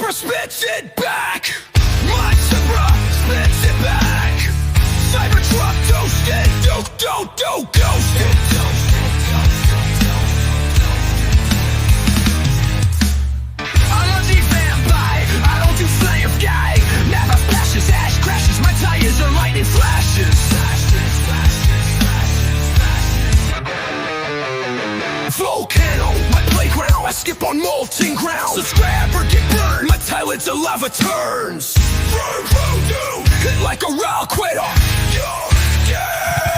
Cyber spits it back. My Cyber spits it back. Cybertruck toasted. Ghosted. I'm a vampire. I don't do flame guy. Never splashes, ash crashes. My tires are lightning flashes. Volcano, my playground. I skip on molten ground. Subscribe or get burned. My talents are lava turns. Hit like a rail quitter. Yeah.